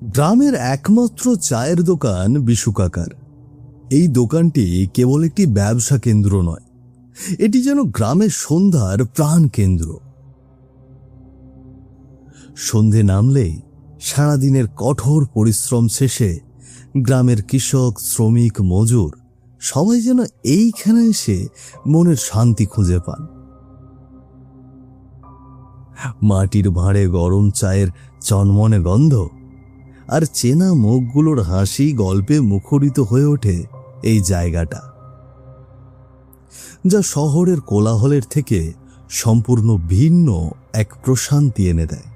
গ্রামের একমাত্র চায়ের দোকান বিশু কাকার। এই দোকানটি কেবল একটি ব্যবসা কেন্দ্র নয়, এটি যেন গ্রামের সন্ধ্যার প্রাণ কেন্দ্র। সন্ধে নামলেই সারাদিনের কঠোর পরিশ্রম শেষে গ্রামের কৃষক, শ্রমিক, মজুর সবাই যেন এইখানে এসে মনের শান্তি খুঁজে পান। মাটির ভাঁড়ে গরম চায়ের চনমনে গন্ধ আর চেনা মুখগুলোর হাসি গল্পে মুখরিত হয়ে ওঠে এই জায়গাটা, যা শহরের কোলাহলের থেকে সম্পূর্ণ ভিন্ন এক প্রশান্তি এনে দেয়।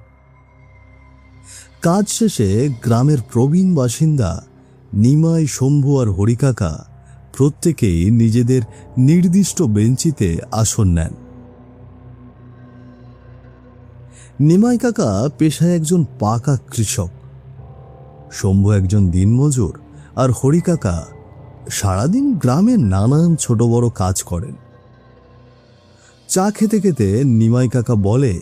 কাজ শেষে গ্রামের প্রবীণ বাসিন্দা নিমাই, শম্ভু আর হরিকাকা প্রত্যেকেই নিজেদের নির্দিষ্ট বেঞ্চিতে আসন নেন। নিমাই কাকা পেশায় একজন পাকা কৃষক, শম্ভু একজন দিনমজুর আর হরিকাকা সারাদিন গ্রামের নানান ছোট বড় কাজ করেন। চা খেতে খেতে নিমাই কাকা বলে,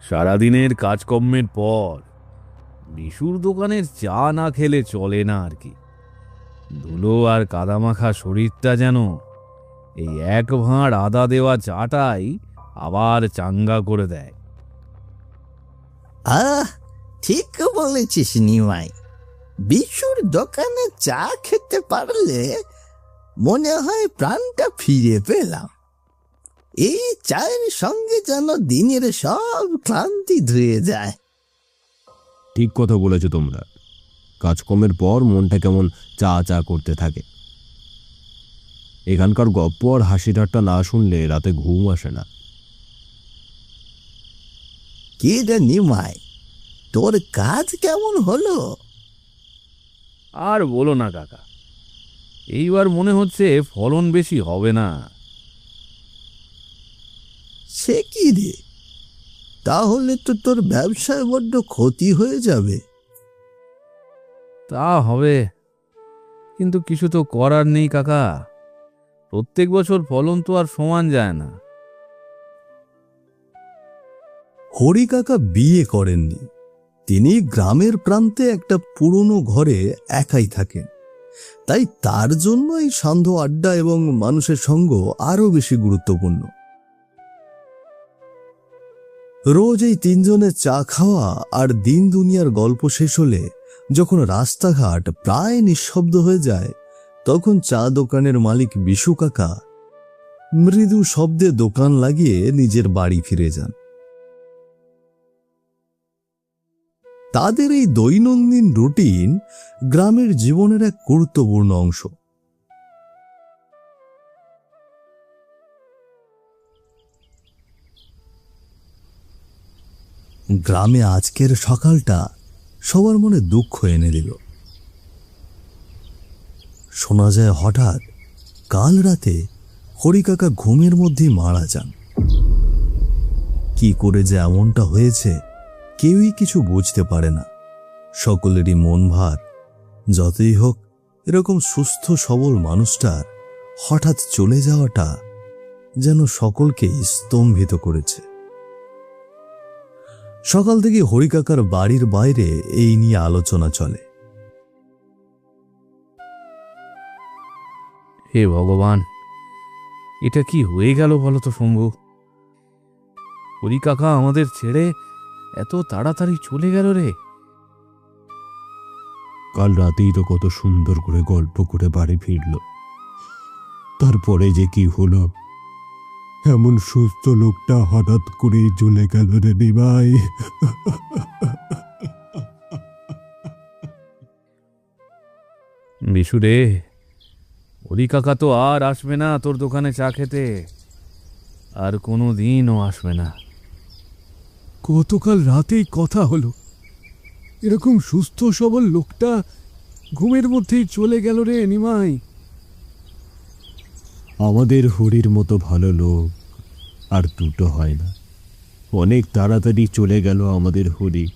সারাদিনের কাজকর্মের পর বিশুর দোকানের চা না খেলে চলে না আর কি। ধুলো আর কাদামাখা শরীরটা যেন এই এক ভাঁড় আদা দেওয়া চাটাই আবার চাঙ্গা করে দেয়। ঠিক বলেছিস নিমাই, বিশুর দোকানে চা খেতে পারলে মনে হয় প্রাণটা ফিরে পেলাম। এই চায়ের সঙ্গে যেন দিনের সব ক্লান্তি ধুয়ে যায়। ঠিক কথা বলেছো তোমরা। কাজকর্মের পর মনটা কেমন চা চা করতে থাকে। এখানকার গপ্প আর হাসি ঠাট্টা না শুনলে রাতে ঘুম আসে না। কি রে নিমাই, তোর কাজ কেমন হলো? আর বলো না কাকা, এইবার মনে হচ্ছে ফলন বেশি হবে না। সে কি রে, তাহলে তো তোর ব্যবসায় বড্ড ক্ষতি হয়ে যাবে। তা হবে, কিন্তু কিছু তো করার নেই কাকা। প্রত্যেক বছর ফলন তো আর সমান যায় না। হরিকাকা বিয়ে করেননি, তিনি গ্রামের প্রান্তে একটা পুরনো ঘরে একাই থাকেন। তাই তার জন্য এই সান্ধ্য আড্ডা এবং মানুষের সঙ্গ আরো বেশি গুরুত্বপূর্ণ। রোজ এই তিনজনের চা খাওয়া আর দিন দুনিয়ার গল্প শেষ হলে যখন রাস্তাঘাট প্রায় নিঃশব্দ হয়ে যায়, তখন চা দোকানের মালিক বিশু কাকা মৃদু শব্দে দোকান লাগিয়ে নিজের বাড়ি ফিরে যান। তাদের এই দৈনন্দিন রুটিন গ্রামের জীবনের এক গুরুত্বপূর্ণ অংশ। গ্রামে আজকের সকালটা সবার মনে দুঃখ এনে দিল। শোনা যায় হঠাৎ কাল রাতে হরিকাকা ঘুমের মধ্যেই মারা যান। কি করে যে এমনটা হয়েছে কেউই কিছু বুঝতে পারে না। সকলেরই মন ভার। যতই হোক, এরকম সুস্থ সবল মানুষটার হঠাৎ চলে যাওয়াটা যেন সকলকে স্তম্ভিত করেছে। সকাল থেকে হরিকাকার বাড়ির বাইরে এই নিয়ে আলোচনা চলে। হে ভগবান, এটা কি হয়ে গেল বলো তো শম্ভু? হরিকাকা আমাদের ছেড়ে এত তাড়াতাড়ি চলে গেল রে। কাল রাতেই তো কত সুন্দর করে গল্প করে বাড়ি ফিরল, তারপরে যে কি হলো? এমন সুস্থ লোকটা হঠাৎ করে চলে গেল রে নিমাই। বিশু রে, হরিকাকা তো আর আসবে না তোর দোকানে চা খেতে, আর কোনো দিনও আসবে না। গতকাল রাতেই কথা হলো, এরকম সুস্থ সবল লোকটা ঘুমের মধ্যেই চলে গেল রে নিমাই। আমাদের হরির মতো ভালো লোক আর দুটো হয় না। অনেক তাড়াতাড়ি চলে গেল আমাদের হরি।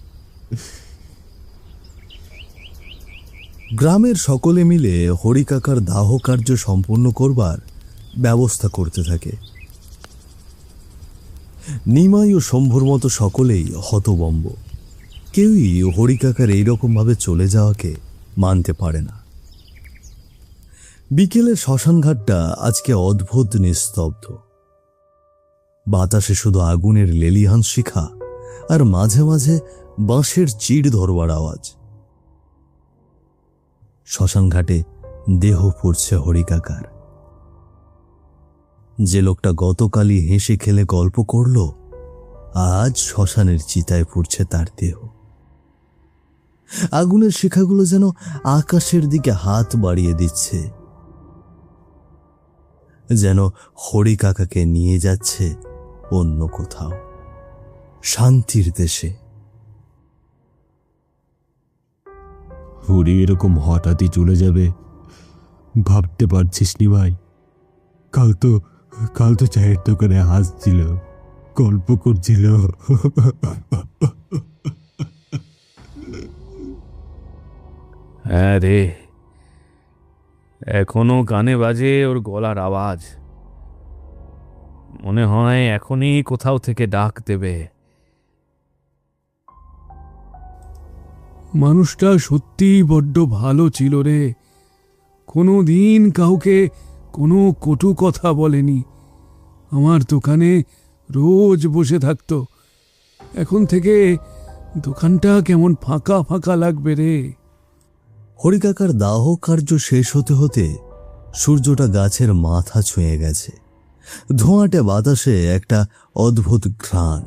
গ্রামের সকলে মিলে হরিকাকার দাহ কার্য সম্পূর্ণ করবার ব্যবস্থা করতে থাকে। নিমাই ও শম্ভুর মতো সকলেই হতবম্ব। কেউই হরিকাকার এইরকম ভাবে চলে যাওয়াকে মানতে পারে না। বিকেলে শ্মশানঘাটটা আজকে অদ্ভুত নিস্তব্ধ। বাতাসে শুধু আগুনের লেলিহান শিখা আর মাঝে মাঝে বাঁশের চিড় ধরবার আওয়াজ। শ্মশানঘাটে দেহ পড়ছে হরিকাকার। যে লোকটা গতকালই হেসে খেলে গল্প করল, আজ শ্মশানের চিতায় পড়ছে তার দেহ। আগুনের শিখাগুলো যেন আকাশের দিকে হাত বাড়িয়ে দিচ্ছে, যেন হরিকাকাকে নিয়ে যাচ্ছে অন্য কোথাও, শান্তির দেশে। হরি এরকম হঠাৎই চলে যাবে ভাবতে পারছিস নি ভাই? কাল তো চায়ের দোকানে হাসছিল, গল্প করছিল। হ্যাঁ রে, এখনো কানে বাজে ওর গলার আওয়াজ। মনে হয় এখনই কোথাও থেকে ডাক দেবে। মানুষটা সত্যিই বড্ড ভালো ছিল রে। কোনো দিন কাউকে কোনো কটু কথা বলেনি। আমার দোকানে রোজ বসে থাকতো। এখন থেকে দোকানটা কেমন ফাঁকা ফাঁকা লাগবে রে। হরিকাকার দাহ কার্য শেষ হতে হতে সূর্যটা গাছের মাথা ছুঁয়ে গেছে। ধোঁয়াটে বাতাসে একটা অদ্ভুত ঘ্রাণ,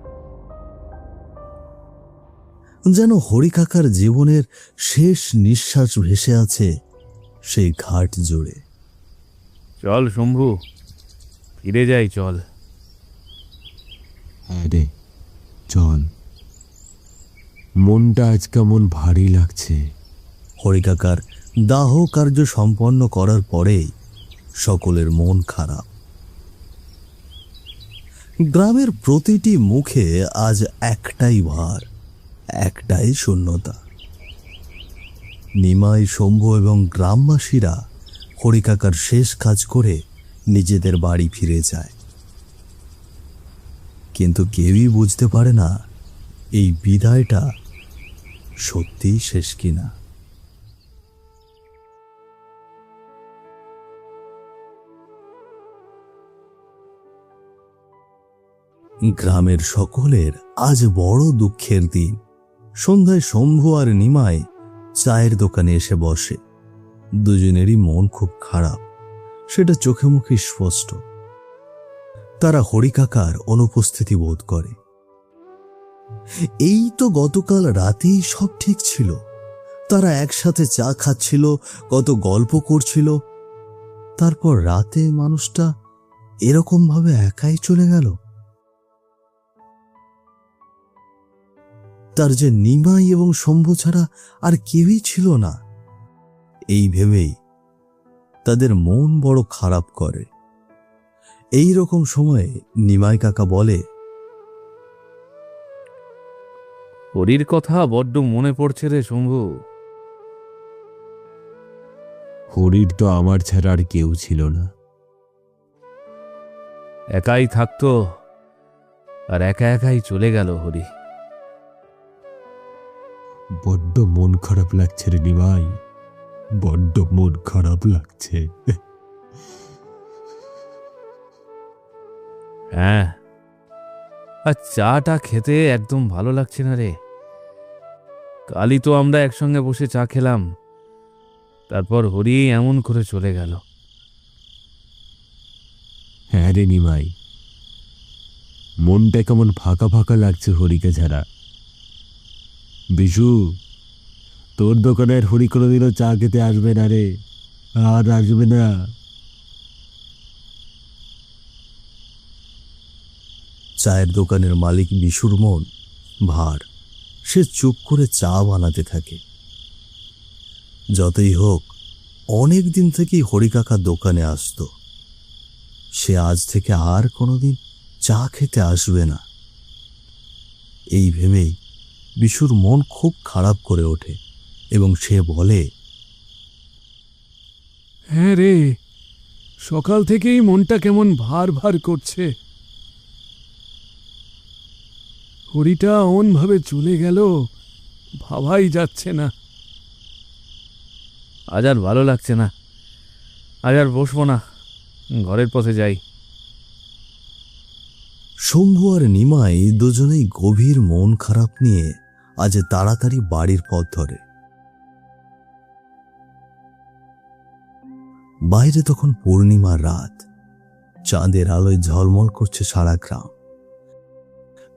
যেন হরিকাকার জীবনের শেষ নিঃশ্বাস ভেসে আছে সেই ঘাট জুড়ে। চল শম্ভু, ফিরে যাই চল। হ্যাঁ রে চল, মনটা আজ কেমন ভারী লাগছে। হরিকাকার দাহ কার্য সম্পন্ন করার পরেই সকলের মন খারাপ। গ্রামের প্রতিটি মুখে আজ একটাই ভার, একটাই শূন্যতা। নিমাই, শম্ভু এবং গ্রামবাসীরা হরিকাকার শেষ কাজ করে নিজেদের বাড়ি ফিরে যায়, কিন্তু কেউই বুঝতে পারে না এই বিদায়টা সত্যিই শেষ কিনা। গ্রামের সকলের আজ বড় দুঃখের দিন। সন্ধ্যায় শম্ভু আর নিমাই চায়ের দোকানে এসে বসে। দুজনেরই মন খুব খারাপ, সেটা চোখে মুখে স্পষ্ট। তারা হরিকাকার অনুপস্থিতি বোধ করে। এই তো গতকাল রাতেই সব ঠিক ছিল। তারা একসাথে চা খাচ্ছিল, কত গল্প করছিল। তারপর রাতে মানুষটা এরকম ভাবে একাই চলে গেল। তার যে নিমাই এবং শম্ভু ছাড়া আর কেউই ছিল না, এই ভেবেই তাদের মন বড় খারাপ করে। এই রকম সময়ে নিমাই কাকা বলে, হরির কথা বড্ড মনে পড়ছে রে শম্ভু। হরির তো আমার ছাড়া আর কেউ ছিল না। একাই থাকতো আর একা একাই চলে গেল হরি। বড্ড মন খারাপ লাগছে রে নিমাই, বড্ড মন খারাপ লাগছে। হ্যাঁ, আর চাটা খেতে একদম ভালো লাগছে না রে। কালই তো আমরা একসঙ্গে বসে চা খেলাম, তারপর হরি এমন করে চলে গেল। হ্যাঁ রে নিমাই, মনটা কেমন ফাঁকা ফাঁকা লাগছে হরিকে ছাড়া। বিশু, তোর দোকানের হরি কোনোদিনও চা খেতে আসবে না রে, আর আসবে না। চায়ের দোকানের মালিক বিশুর মন ভার। সে চুপ করে চা বানাতে থাকে। যতই হোক, অনেক দিন থেকেই হরিকাকা দোকানে আসতো। সে আজ থেকে আর কোনোদিন চা খেতে আসবে না, এই ভেবেই বিশুর মন খুব খারাপ করে ওঠে এবং সে বলে, হ্যাঁ রে, সকাল থেকেই মনটা কেমন ভার ভার করছে। হরিটা অমন ভাবে চলে গেল, ভাবাই যাচ্ছে না। আজ আর ভালো লাগছে না, আজ আর বসবো না, ঘরের পথে যাই। শম্ভু আর নিমাই দুজনেই গভীর মন খারাপ নিয়ে আজ তাড়াতাড়ি বাড়ির পথ ধরে। বাইরে তখন পূর্ণিমার রাত, চাঁদের আলোয় ঝলমল করছে সারা গ্রাম।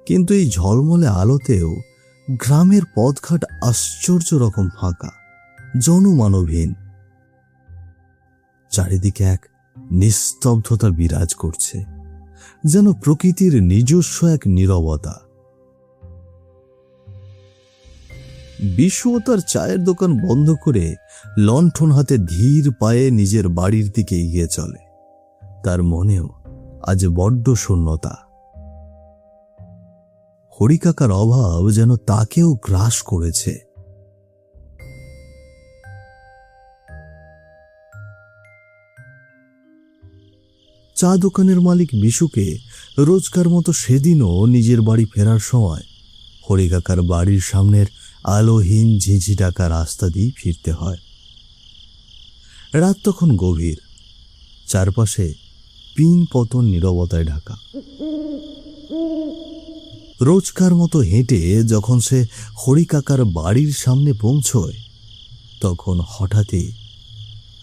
কিন্তু এই ঝলমলে আলোতেও গ্রামের পথঘাট আশ্চর্য রকম ফাঁকা, জনমানবহীন। চারিদিকে এক নিস্তব্ধতা বিরাজ করছে, যেন প্রকৃতির নিজস্ব এক নীরবতা। বিশু তার চায়ের দোকান বন্ধ করে লণ্ঠন হাতে ধীর পায়ে নিজের বাড়ির দিকে এগিয়ে চলে। তার মনেও আজ বড্ড শূন্যতা। হরিকাকার অভাব যেন তাকেও গ্রাস করেছে। চা দোকানের মালিক বিশুকে রোজকার মতো সেদিনও নিজের বাড়ি ফেরার সময় হরিকাকার বাড়ির সামনের আলোহীন ঝিঝি ডাকা রাস্তা দিয়ে ফিরতে হয়। রাত তখন গভীর, চারপাশে পিন পতন নীরবতায় ঢাকা। রোজকার মতো হেঁটে যখন সে হরিকাকার বাড়ির সামনে পৌঁছয়, তখন হঠাৎই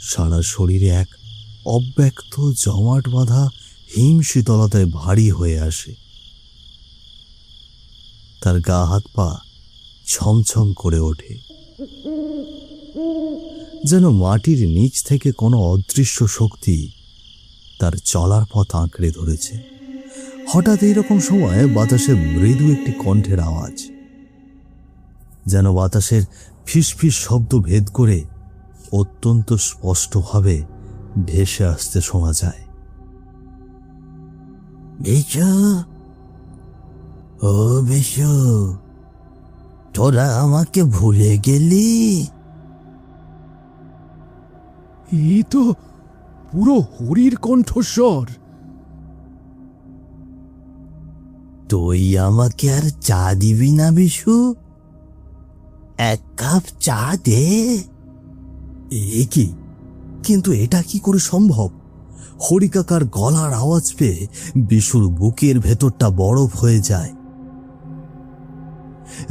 সারা শরীরে এক অব্যক্ত জমাট বাঁধা হিম শীতলতায় ভারী হয়ে আসে। তার গা হাত পা ছমছম করে ওঠে, যেন মাটির নিচ থেকে কোনো অদৃশ্য শক্তি তার চলার পথ আঁকড়ে ধরেছে। হঠাৎ এইরকম সময় বাতাসে মৃদু একটি কণ্ঠের আওয়াজ, যেন বাতাসের ফিসফিস শব্দ ভেদ করে অত্যন্ত স্পষ্টভাবে ভেসে আসতে শোনা যায়। বিশু, ও বিশু, তোরা আমাকে ভুলে গেলি? এই তো পুরো হরির কণ্ঠস্বর। তুই আমাকে আর চা দিবি না বিশু? এক কাপ চা দে। এ কি? কিন্তু এটা কি করে সম্ভব? হরিকাকার গলার আওয়াজ পেয়ে বিশুর বুকের ভেতরটা বরফ হয়ে যায়।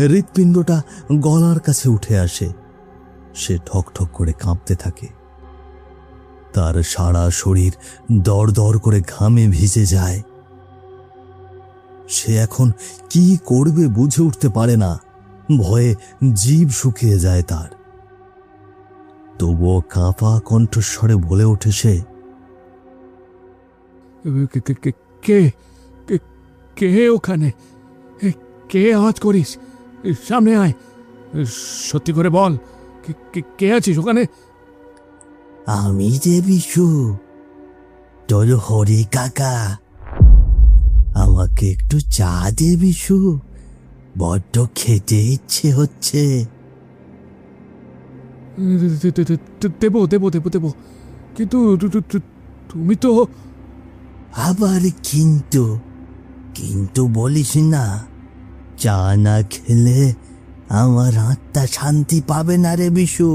হৃৎপিণ্ডটা গলার কাছে উঠে আসে। সে ঠকঠক করে কাঁপতে থাকে। তার সারা শরীর দরদর করে ঘামে ভিজে যায়। সে এখন কি করবে বুঝে উঠতে পারে না। ভয়ে জিভ শুকিয়ে যায় তার। তবুও কাঁপা কণ্ঠস্বরে বলে ওঠে সে, কে কে ওখানে? কে আওয়াজ করিস? সামনে আয়, সত্যি করে বল, কে আছিস ওখানে? আমি যে বিশু, তোর হরি কাকা। আমাকে একটু চা দে বিশু, বড্ড খেতে ইচ্ছে হচ্ছে। দেবো দেবো দেবো দেবো, কিন্তু তুমি তো। আবার কিন্তু কিন্তু বলিস না। চা না খেলে আমার আত্মা শান্তি পাবে না রে বিশু।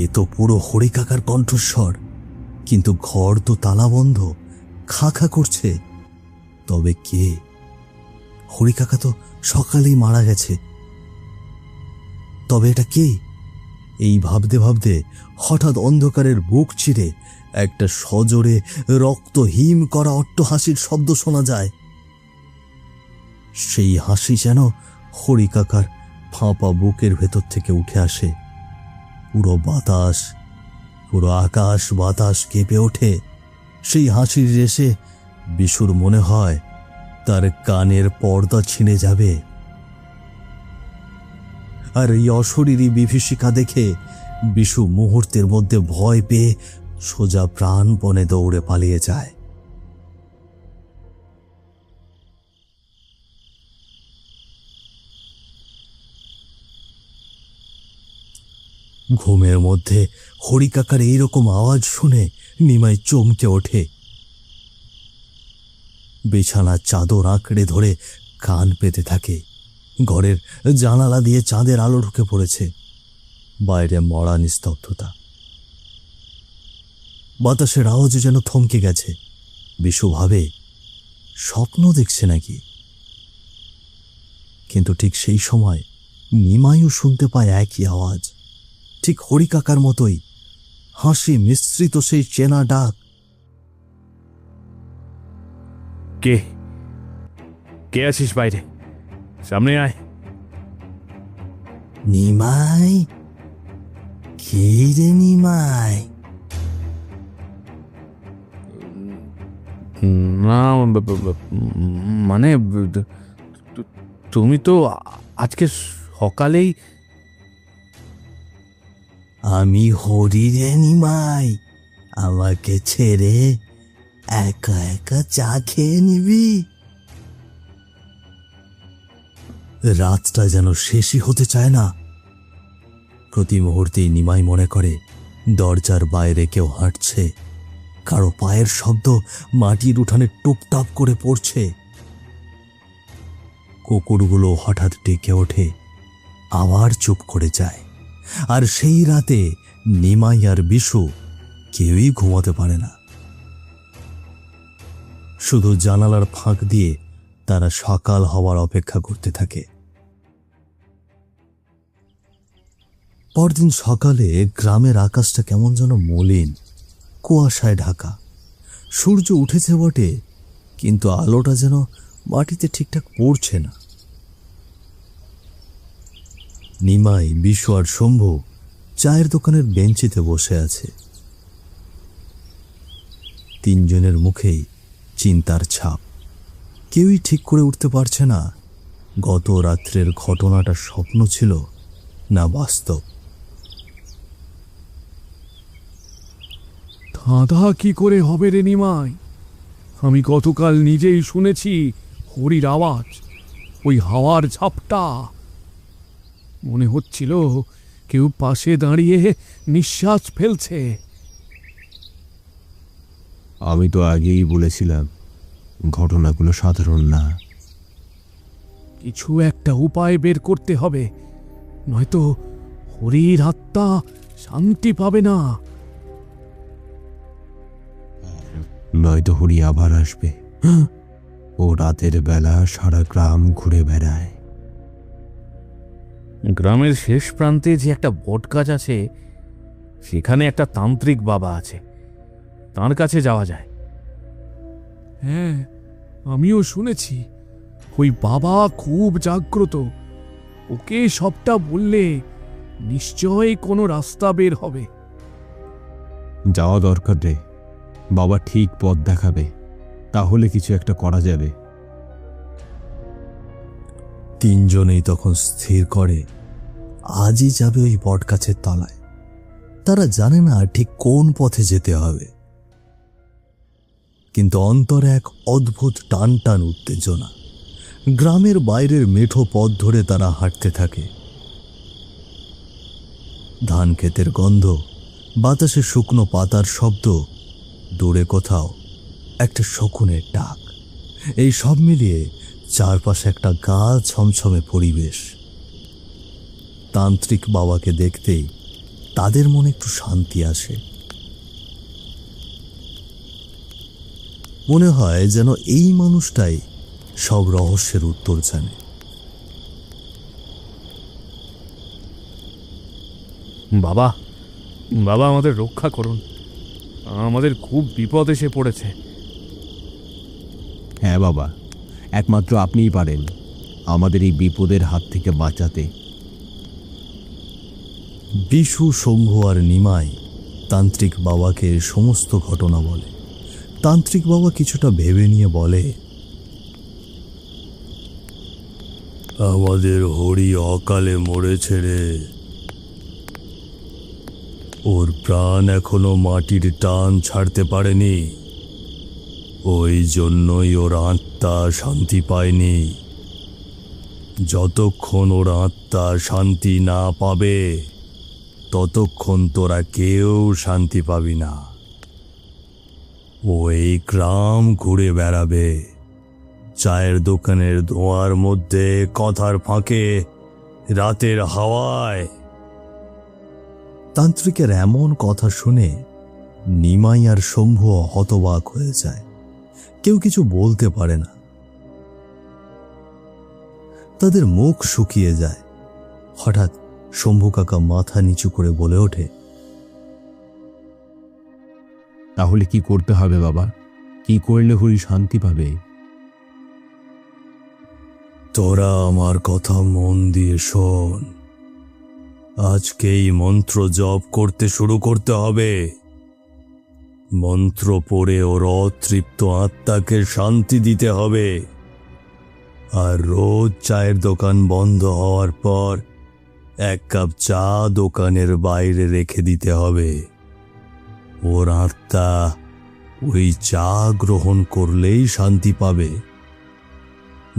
এ তো পুরো হরিকাকার কণ্ঠস্বর, কিন্তু ঘর তো তালাবন্ধ, খা খা করছে। তবে কে? হরিকাকা তো সকালেই মারা গেছে। তবে এটা কে? এই ভাবতে ভাবতে হঠাৎ অন্ধকারের বুক চিরে একটা সজোরে রক্ত হিম করা অট্টহাসির শব্দ শোনা যায়। সেই হাসি যেন হরিকাকার ফাঁপা বুকের ভেতর থেকে উঠে আসে। পুরো আকাশ বাতাস কেঁপে ওঠে। সেই হাসির রেশে বিশুর মনে হয় তার কানের পর্দা ছিঁড়ে যাবে। আর এই অশরীরী বিভীষিকা দেখে বিশু মুহূর্তের মধ্যে ভয় পেয়ে সোজা প্রাণপণে দৌড়ে পালিয়ে যায়। ঘুমের মধ্যে হরিকাকার এইরকম আওয়াজ শুনে নিমাই চমকে ওঠে। বিছানার চাদর আঁকড়ে ধরে কান পেতে থাকে। ঘরের জানালা দিয়ে চাঁদের আলো ঢুকে পড়েছে। বাইরে মরা নিস্তব্ধতা, বাতাসের আওয়াজ যেন থমকে গেছে। বিশু ভাবে স্বপ্ন দেখছে নাকি, কিন্তু ঠিক সেই সময় নিমাইও শুনতে পায় একই আওয়াজ, ঠিক হরিকাকার মতোই, হাসি মিশ্রিত সেই চেনা ডাক। কে কে আছিস বাইরে? সামনে আয়। নিমাই, কে রে নিমাই? না মানে তুমি তো আজকে সকালেই। আমি হরি রে নিমাই, আমাকে ছেড়ে একা একা চা খেয়ে নিবি? রাতটা যেন শেষই হতে চায় না। প্রতি মুহূর্তেই নিমাই মনে করে দরজার বাইরে কেউ হাঁটছে, কারো পায়ের শব্দ মাটির উঠানে টুপটাপ করে পড়ছে। কুকুরগুলো হঠাৎ ডেকে ওঠে, আবার চুপ করে যায়। আর সেই রাতে নিমাই আর বিশু কেউই ঘুমাতে পারে না। শুধু জানালার ফাঁক দিয়ে তারা সকাল হওয়ার অপেক্ষা করতে থাকে। পরদিন সকালে গ্রামের আকাশটা কেমন যেন মলিন, কুয়াশায় ঢাকা। সূর্য উঠেছে বটে, কিন্তু আলোটা যেন মাটিতে ঠিকঠাক পড়ছে না। নিমাই, বিশু আর শম্ভু চায়ের দোকানের বেঞ্চিতে বসে আছে। তিনজনের মুখেই চিন্তার ছাপ। কেউই ঠিক করে উঠতে পারছে না গত রাত্রের ঘটনাটা স্বপ্ন ছিল না বাস্তব। ধাঁধা কি করে হবে রে নিমাই? আমি গতকাল নিজেই শুনেছি হরির আওয়াজ, ওই হাওয়ার ঝাপটা। মনে হচ্ছিল কেউ পাশে দাঁড়িয়ে নিঃশ্বাস ফেলছে। আমি তো আগেই বলেছিলাম ঘটনাগুলো সাধারণ না। কিছু একটা উপায় বের করতে হবে, নয়তো হরির আত্মা শান্তি পাবে না। নয়তো হরি আবার আসবে। ও রাতের বেলা সারা গ্রাম ঘুরে বেড়ায়। গ্রামের শেষ প্রান্তে যে একটা বটগাছ আছে, সেখানে একটা তান্ত্রিক বাবা আছে, তার কাছে যাওয়া যায়। হ্যাঁ, আমিও শুনেছি ওই বাবা খুব জাগ্রত। ওকে সবটা বললে নিশ্চয়ই কোনো রাস্তা বের হবে। যাওয়া দরকার রে, বাবা ঠিক পথ দেখাবে, তাহলে কিছু একটা করা যাবে। তিনজনেই তখন স্থির করে আজই যাবে ওই বটগাছের তলায়। তারা জানে না ঠিক কোন পথে যেতে হবে, কিন্তু অন্তরে এক অদ্ভুত টান টান উত্তেজনা। গ্রামের বাইরের মেঠো পথ ধরে তারা হাঁটতে থাকে। ধান ক্ষেতের গন্ধ, বাতাসে শুকনো পাতার শব্দ, দূরে কোথাও একটা শকুনের ডাক, এই সব মিলিয়ে চারপাশে একটা গা ছমছমে পরিবেশ। তান্ত্রিক বাবাকে দেখতেই তাদের মনে একটু শান্তি আসে। মনে হয় যেন এই মানুষটাই সব রহস্যের উত্তর জানে। বাবা, বাবা আমাদের রক্ষা করুন, আমাদের খুব বিপদ এসে পড়েছে। হ্যাঁ বাবা, একমাত্র আপনিই পারেন আমাদের এই বিপদের হাত থেকে বাঁচাতে। বিশু, শম্ভু আর নিমাই তান্ত্রিক বাবাকে সমস্ত ঘটনা বলে। তান্ত্রিক বাবা কিছুটা ভেবে নিয়ে বলে, আমাদের হরি অকালে মরেছে রে। ওর প্রাণ এখনো মাটির টান ছাড়তে পারেনি, ওই জন্যই ওর আত্মা শান্তি পায়নি। যতক্ষণ ওর আত্মা শান্তি না পাবে, ততক্ষণ তোরা কেউ শান্তি পাবি না। ও এই গ্রাম ঘুরে বেড়াবে, চায়ের দোকানের ধোঁয়ার মধ্যে, কথার ফাঁকে, রাতের হাওয়ায়। তান্ত্রিকের এমন কথা শুনে নিমাই আর শম্ভু হতবাক হয়ে যায়। কেউ কিছু বলতে পারে না। তাদের মুখ শুকিয়ে যায়। হঠাৎ শম্ভু কাকা মাথা নিচু করে বলে ওঠে, তাহলে কি করতে হবে বাবা? কি করলে হরি শান্তি পাবে? তোরা আমার কথা মন দিয়ে শোন। আজকেই মন্ত্র জপ করতে শুরু করতে হবে। মন্ত্র পড়ে ওর অতৃপ্ত আত্মাকে শান্তি দিতে হবে। আর রোজ চায়ের দোকান বন্ধ হওয়ার পর 1 কাপ চা দোকানের বাইরে রেখে দিতে হবে। ওর আত্মা ওই চা গ্রহণ করলেই শান্তি পাবে।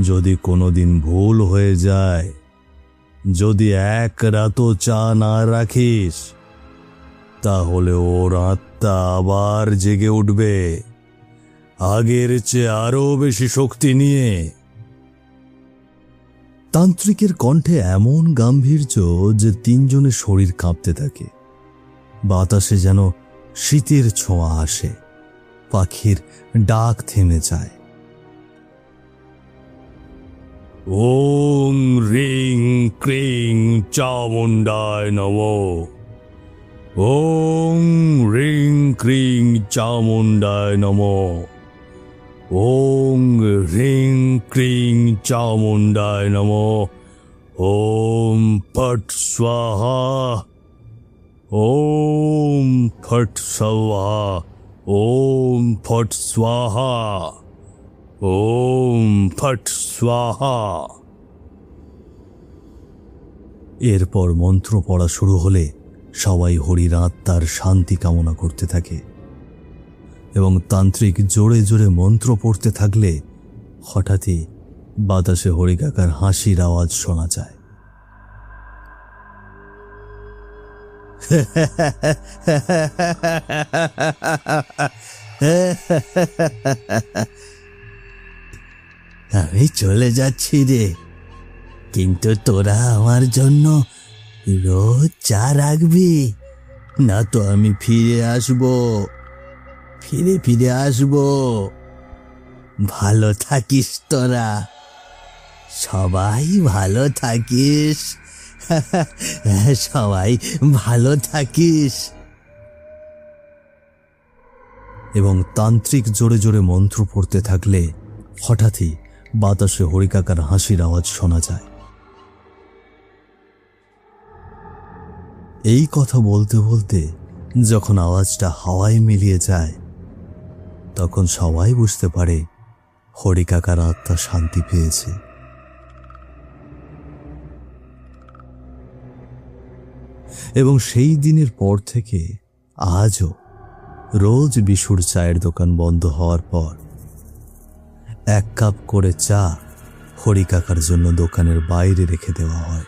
যদি কোনোদিন ভুল হয়ে যায়, যদি 1 রাতও চা না রাখিস, তাহলে ওর আত্মা আবার জেগে উঠবে, আগের চেয়ে আরো বেশি শক্তি নিয়ে। তান্ত্রিকের কণ্ঠে এমন গাম্ভীর্য যে 3 জনের শরীর কাঁপতে থাকে। বাতাসে যেন শীতের ছোঁয়া আসে, পাখির ডাক থেমে যায়। ওং রিং ক্রিং চামুণ্ডায় নমঃ। ওং রিং ক্রিং চামুণ্ডায় নমঃ। ওং রিং ক্রিং চামুণ্ডায় নমঃ। ওম ফট স্বাহা। ওম ফট স্বাহা। ওম ফট স্বাহা। ওম ফট স্বাহা। এরপর মন্ত্র পড়া শুরু হলে সবাই হরির আত্মার শান্তি কামনা করতে থাকে এবং তান্ত্রিক জোরে জোরে মন্ত্র পড়তে থাকলে হঠাৎই বাতাসে হরিকাকার হাসির আওয়াজ শোনা যায়। আমি চলে যাচ্ছি রে, কিন্তু তোরা আমার জন্য রোজ চা রাখবি, না তো আমি ফিরে আসবো, ফিরে ফিরে আসবো। ভালো থাকিস তোরা, সবাই ভালো থাকিস, সবাই ভালো থাকিস। এবং তান্ত্রিক জোরে জোরে মন্ত্র পড়তে থাকলে হঠাৎই বাতাসে হরিকাকার হাসির আওয়াজ শোনা যায়। এই কথা বলতে বলতে যখন আওয়াজটা হাওয়ায় মিলিয়ে যায়, তখন সবাই বুঝতে পারে হরিকাকার আত্মা শান্তি পেয়েছে। এবং সেই দিনের পর থেকে আজও রোজ বিশুর চায়ের দোকান বন্ধ হওয়ার পর 1 কাপ করে চা হরিকাকার জন্য দোকানের বাইরে রেখে দেওয়া হয়।